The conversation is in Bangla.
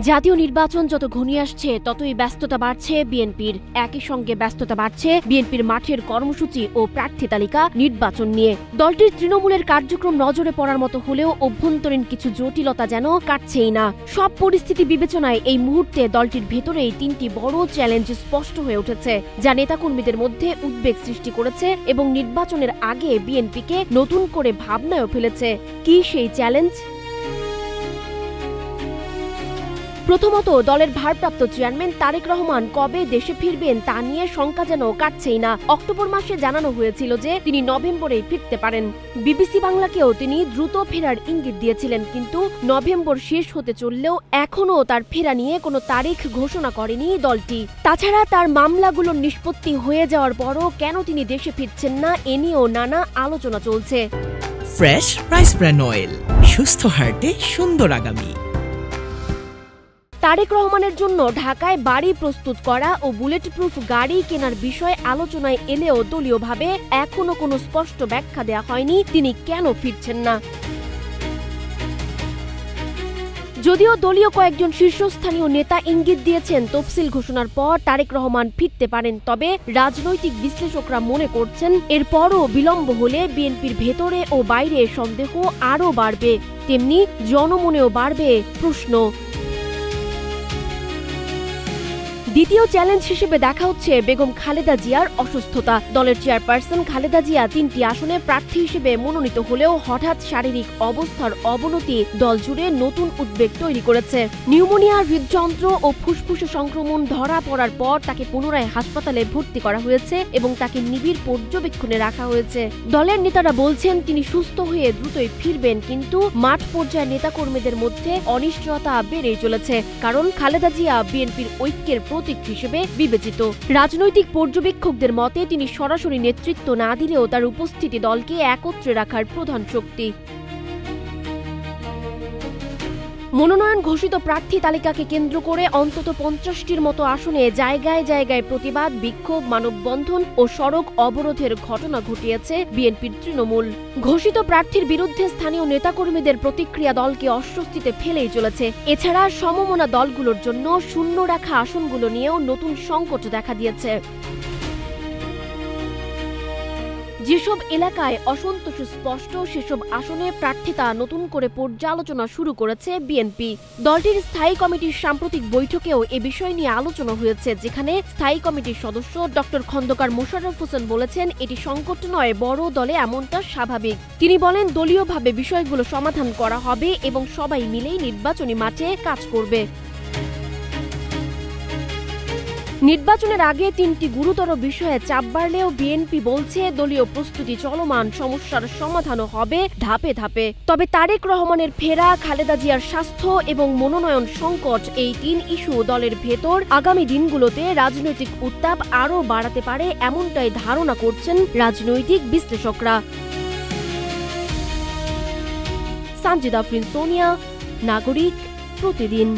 জাতীয় নির্বাচন যত ঘনিয়ে আসছে ততই ব্যস্ততা বাড়ছে বিএনপির। একই সঙ্গে ব্যস্ততা বাড়ছে বিএনপির মাঠের কর্মসূচি ও প্রার্থী তালিকা নির্বাচন নিয়ে। দলটির তৃণমূলের কার্যক্রম নজরে পড়ার মতো হলেও অভ্যন্তরীণ কিছু জটিলতা যেন কাটছেই না। সব পরিস্থিতি বিবেচনায় এই মুহূর্তে দলটির ভেতরেই তিনটি বড় চ্যালেঞ্জ স্পষ্ট হয়ে উঠেছে, যা নেতাকর্মীদের মধ্যে উদ্বেগ সৃষ্টি করেছে এবং নির্বাচনের আগে বিএনপিকে নতুন করে ভাবনায়ও ফেলেছে। কি সেই চ্যালেঞ্জ? প্রথমত, দলের ভারপ্রাপ্ত চেয়ারম্যান তারেক রহমান কবে দেশে ফিরবেন তা নিয়ে শঙ্কা যেন কাটছেই না। অক্টোবর মাসে জানানো হয়েছিল যে তিনি নভেম্বরেই ফিরতে পারেন। বিবিসি বাংলাকেও তিনি দ্রুত ফেরার ইঙ্গিত দিয়েছিলেন, কিন্তু নভেম্বর শেষ হতে চললেও এখনও তার ফেরা নিয়ে কোনো তারিখ ঘোষণা করেনি দলটি। তাছাড়া তার মামলাগুলোর নিষ্পত্তি হয়ে যাওয়ার পরও কেন তিনি দেশে ফিরছেন না, এ নিয়েও নানা আলোচনা চলছে। ফ্রেশ রাইস ব্র্যান অয়েল, সুস্থ হার্টে সুন্দর আগামী। তারেক রহমানের জন্য ঢাকায় বাড়ি প্রস্তুত করা ও বুলেট প্রুফ গাড়ি কেনার বিষয় আলোচনায় এলেও দলীয়ভাবে এখনো কোনো স্পষ্ট ব্যাখ্যা দেয়া হয়নি তিনি কেন ফিরছেন না। যদিও দলীয় কয়েকজন শীর্ষস্থানীয় নেতা ইঙ্গিত দিয়েছেন তফসিল ঘোষণার পর তারেক রহমান ফিরতে পারেন, তবে রাজনৈতিক বিশ্লেষকরা মনে করছেন এরপরও বিলম্ব হলে বিএনপির ভেতরে ও বাইরে সন্দেহ আরও বাড়বে, তেমনি জনমনেও বাড়বে প্রশ্ন। দ্বিতীয় চ্যালেঞ্জ হিসেবে দেখা হচ্ছে বেগম খালেদা জিয়ার অসুস্থতা। দলের চেয়ারপারসন খালেদা জিয়া ৩টি আসনে প্রার্থী হিসেবে মনোনীত হলেও হঠাৎ শারীরিক অবস্থার অবনতি দল জুড়ে নতুন উদ্বেগ তৈরি করেছে। নিউমোনিয়া, হৃদযন্ত্র ও ফুসফুসে সংক্রমণ ধরা পড়ার পর তাকে পুনরায় হাসপাতালে ভর্তি করা হয়েছে এবং তাকে নিবিড় পর্যবেক্ষণে রাখা হয়েছে। দলের নেতারা বলছেন তিনি সুস্থ হয়ে দ্রুতই ফিরবেন, কিন্তু মাঠ পর্যায়ে নেতাকর্মীদের মধ্যে অনিশ্চয়তা বেড়েই চলেছে, কারণ খালেদা জিয়া বিএনপির ঐক্যের প্রতীক হিসেবে বিবেচিত। রাজনৈতিক পর্যবেক্ষকদের মতে তিনি সরাসরি নেতৃত্ব না দিলেও তার উপস্থিতি দলকে একত্রে রাখার প্রধান শক্তি। মনোনয়ন ঘোষিত প্রার্থী তালিকাকে কেন্দ্র করে অন্তত ৫০টির মতো আসনে জায়গায় জায়গায় প্রতিবাদ, বিক্ষোভ, মানববন্ধন ও সড়ক অবরোধের ঘটনা ঘটিয়েছে বিএনপির তৃণমূল। ঘোষিত প্রার্থীর বিরুদ্ধে স্থানীয় নেতাকর্মীদের প্রতিক্রিয়া দলকে অস্বস্তিতে ফেলেই চলেছে। এছাড়া সমমনা দলগুলোর জন্য শূন্য রাখা আসনগুলো নিয়েও নতুন সংকট দেখা দিয়েছে। যেসব এলাকায় অসন্তোষ স্পষ্ট, সেসব আসনে প্রার্থিতা নতুন করে পর্যালোচনা শুরু করেছে বিএনপি। দলটির স্থায়ী কমিটির সাম্প্রতিক বৈঠকেও এ বিষয় নিয়ে আলোচনা হয়েছে, যেখানে স্থায়ী কমিটির সদস্য ডক্টর খন্দকার মোশাররফ হোসেন বলেছেন এটি সংকট নয়, বড় দলে এমনটা স্বাভাবিক। তিনি বলেন দলীয়ভাবে বিষয়গুলো সমাধান করা হবে এবং সবাই মিলেই নির্বাচনী মাঠে কাজ করবে। নির্বাচনের আগে ৩টি গুরুতর বিষয়ে চাপ বাড়লেও বিএনপি বলছে দলীয় প্রস্তুতি চলমান, সমস্যার সমাধানও হবে ধাপে ধাপে। তবে তারেক রহমানের ফেরা, খালেদা জিয়ার স্বাস্থ্য এবং মনোনয়ন সংকট, এই ৩ ইস্যু দলের ভেতর আগামী দিনগুলোতে রাজনৈতিক উত্তাপ আরও বাড়াতে পারে, এমনটাই ধারণা করছেন রাজনৈতিক বিশ্লেষকরা। সানজিদা আফরিন, সোনিয়া, নাগরিক, প্রতিদিন।